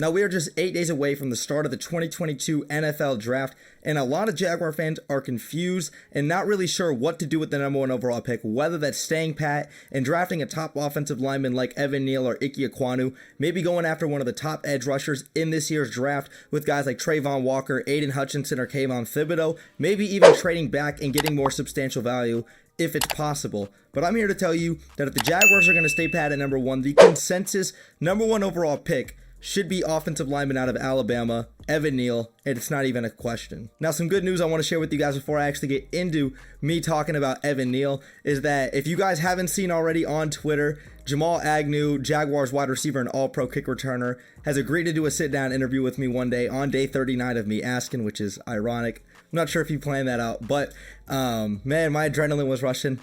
Now, we are just 8 days away from the start of the 2022 NFL Draft, and a lot of Jaguar fans are confused and not really sure what to do with the number 1 overall pick, whether that's staying pat and drafting a top offensive lineman like Evan Neal or Ike Ekwonu, maybe going after one of the top edge rushers in this year's draft with guys like Trayvon Walker, Aiden Hutchinson, or Kayvon Thibodeau, maybe even trading back and getting more substantial value if it's possible. But I'm here to tell you that if the Jaguars are going to stay pat at number 1, the consensus number 1 overall pick should be offensive lineman out of Alabama, Evan Neal, and it's not even a question. Now, some good news I want to share with you guys before I actually get into me talking about Evan Neal is that if you guys haven't seen already on Twitter, Jamal Agnew, Jaguars wide receiver and all-pro kick returner, has agreed to do a sit-down interview with me one day on day 39 of me asking, which is ironic. I'm not sure if you planned that out, but man, my adrenaline was rushing.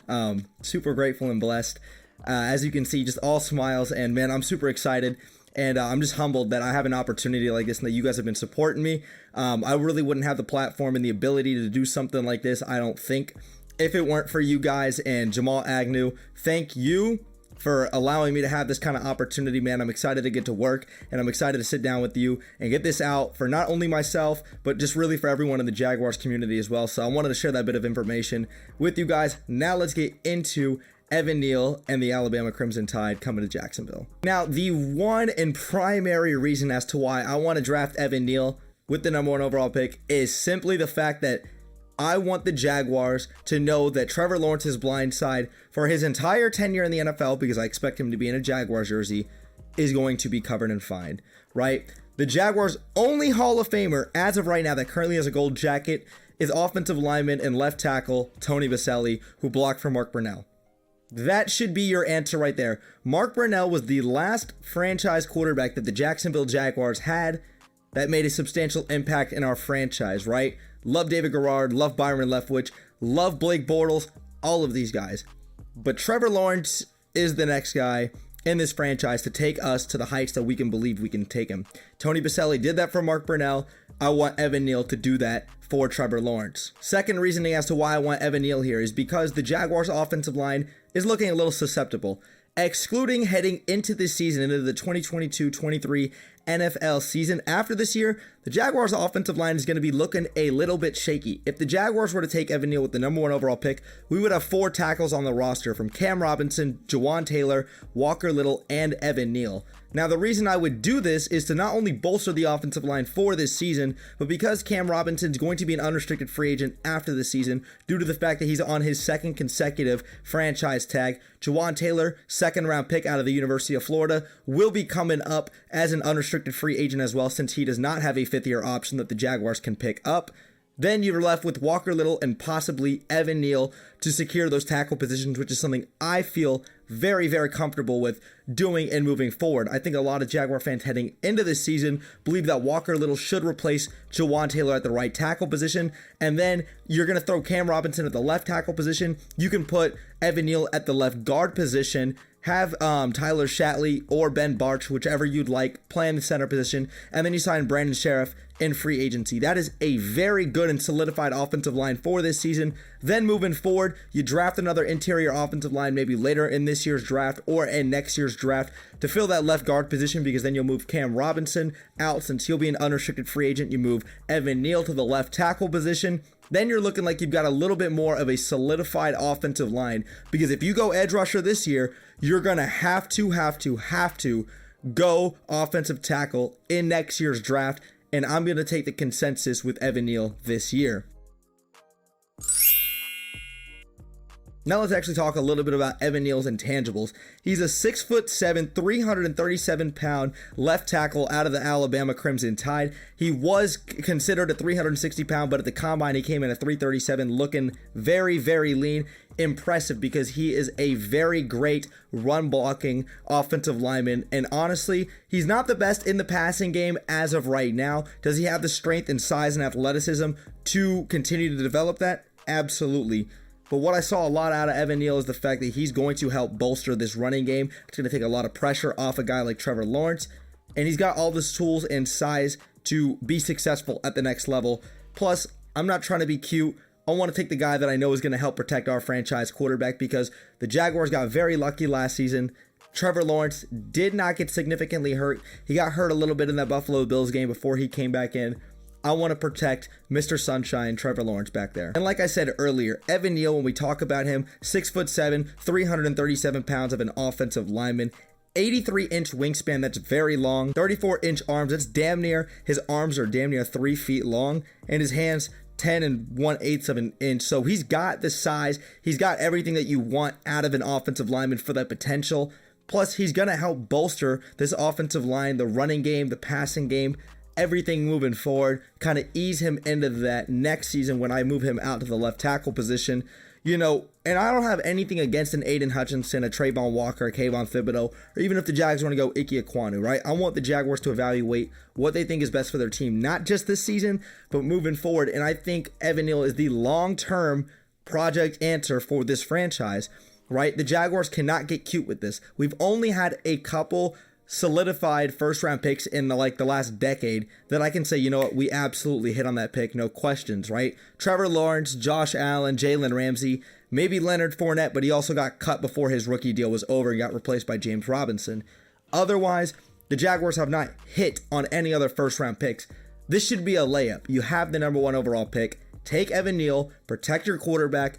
Super grateful and blessed. As you can see, just all smiles, and man, I'm super excited. And I'm just humbled that I have an opportunity like this and that you guys have been supporting me. I really wouldn't have the platform and the ability to do something like this, I don't think, if it weren't for you guys. And Jamal Agnew, thank you for allowing me to have this kind of opportunity, man. I'm excited to get to work, and I'm excited to sit down with you and get this out for not only myself, but just really for everyone in the Jaguars community as well. So I wanted to share that bit of information with you guys. Now let's get into Evan Neal and the Alabama Crimson Tide coming to Jacksonville. Now, the one and primary reason as to why I want to draft Evan Neal with the number 1 overall pick is simply the fact that I want the Jaguars to know that Trevor Lawrence's blind side for his entire tenure in the NFL, because I expect him to be in a Jaguars jersey, is going to be covered and fined, right? The Jaguars' only Hall of Famer as of right now that currently has a gold jacket is offensive lineman and left tackle Tony Vaselli, who blocked for Mark Brunell. That should be your answer right there. Mark Brunell was the last franchise quarterback that the Jacksonville Jaguars had that made a substantial impact in our franchise, right? Love David Garrard, love Byron Leftwich, love Blake Bortles, all of these guys. But Trevor Lawrence is the next guy in this franchise to take us to the heights that we can believe we can take him. Tony Vaselli did that for Mark Brunell. I want Evan Neal to do that for Trevor Lawrence. Second reasoning as to why I want Evan Neal here is because the Jaguars' offensive line is looking a little susceptible. Excluding heading into this season, into the 2022-23 NFL season, after this year, the Jaguars' offensive line is going to be looking a little bit shaky. If the Jaguars were to take Evan Neal with the number 1 overall pick, we would have 4 tackles on the roster from Cam Robinson, Jawan Taylor, Walker Little, and Evan Neal. Now, the reason I would do this is to not only bolster the offensive line for this season, but because Cam Robinson is going to be an unrestricted free agent after the season due to the fact that he's on his second consecutive franchise tag. Jawan Taylor, second-round pick out of the University of Florida, will be coming up as an unrestricted free agent as well, since he does not have a fifth-year option that the Jaguars can pick up. Then you're left with Walker Little and possibly Evan Neal to secure those tackle positions, which is something I feel very, very comfortable with doing and moving forward. I think a lot of Jaguar fans heading into this season believe that Walker Little should replace Jawan Taylor at the right tackle position, and then you're going to throw Cam Robinson at the left tackle position. You can put Evan Neal at the left guard position, have Tyler Shatley or Ben Barch, whichever you'd like, play in the center position, and then you sign Brandon Sheriff in free agency. That is a very good and solidified offensive line for this season. Then moving forward, you draft another interior offensive line maybe later in this year's draft or in next year's draft to fill that left guard position, because then you'll move Cam Robinson out since he'll be an unrestricted free agent. You move Evan Neal to the left tackle position. Then you're looking like you've got a little bit more of a solidified offensive line, because if you go edge rusher this year, you're going to have to go offensive tackle in next year's draft, and I'm going to take the consensus with Evan Neal this year. Now let's actually talk a little bit about Evan Neal's intangibles. He's a 6'7", 337-pound left tackle out of the Alabama Crimson Tide. He was considered a 360-pound, but at the combine he came in at 337, looking very, very lean. Impressive, because he is a very great run-blocking offensive lineman, and honestly, he's not the best in the passing game as of right now. Does he have the strength and size and athleticism to continue to develop that? Absolutely. But what I saw a lot out of Evan Neal is the fact that he's going to help bolster this running game. It's going to take a lot of pressure off a guy like Trevor Lawrence. And he's got all the tools and size to be successful at the next level. Plus, I'm not trying to be cute. I want to take the guy that I know is going to help protect our franchise quarterback, because the Jaguars got very lucky last season. Trevor Lawrence did not get significantly hurt. He got hurt a little bit in that Buffalo Bills game before he came back in. I want to protect Mr. Sunshine, Trevor Lawrence back there. And like I said earlier, Evan Neal, when we talk about him, 6'7", 337 pounds of an offensive lineman, 83-inch wingspan, that's very long, 34-inch arms, that's damn near, his arms are damn near 3 feet long, and his hands 10 1/8 of an inch. So he's got the size, he's got everything that you want out of an offensive lineman for that potential. Plus, he's going to help bolster this offensive line, the running game, the passing game, everything moving forward, kind of ease him into that next season when I move him out to the left tackle position. You know, and I don't have anything against an Aiden Hutchinson, a Trayvon Walker, a Kayvon Thibodeau, or even if the Jags want to go Ike Ekwonu, right? I want the Jaguars to evaluate what they think is best for their team, not just this season, but moving forward. And I think Evan Neal is the long-term project answer for this franchise, right? The Jaguars cannot get cute with this. We've only had a couple solidified first-round picks in the last decade that I can say, you know what, we absolutely hit on that pick, no questions, right? Trevor Lawrence, Josh Allen, Jalen Ramsey, maybe Leonard Fournette, but he also got cut before his rookie deal was over and got replaced by James Robinson. Otherwise, the Jaguars have not hit on any other first-round picks. This should be a layup. You have the number 1 overall pick. Take Evan Neal, protect your quarterback,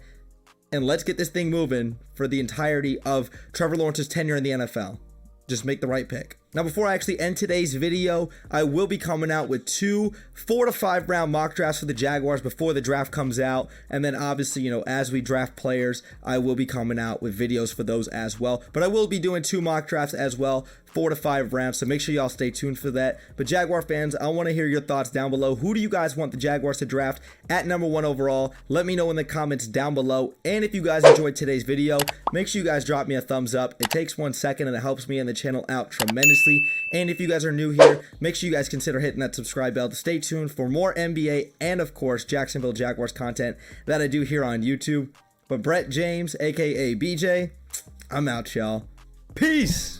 and let's get this thing moving for the entirety of Trevor Lawrence's tenure in the NFL. Just make the right pick. Now, before I actually end today's video, I will be coming out with 2 4 to 5 round mock drafts for the Jaguars before the draft comes out. And then obviously, you know, as we draft players, I will be coming out with videos for those as well. But I will be doing 2 mock drafts as well, 4 to 5 rounds. So make sure y'all stay tuned for that. But Jaguar fans, I want to hear your thoughts down below. Who do you guys want the Jaguars to draft at number 1 overall? Let me know in the comments down below. And if you guys enjoyed today's video, make sure you guys drop me a thumbs up. It takes 1 second and it helps me and the channel out tremendously. And if you guys are new here, make sure you guys consider hitting that subscribe bell to stay tuned for more NBA and, of course, Jacksonville Jaguars content that I do here on YouTube. But Brett James, aka BJ, I'm out, y'all. Peace!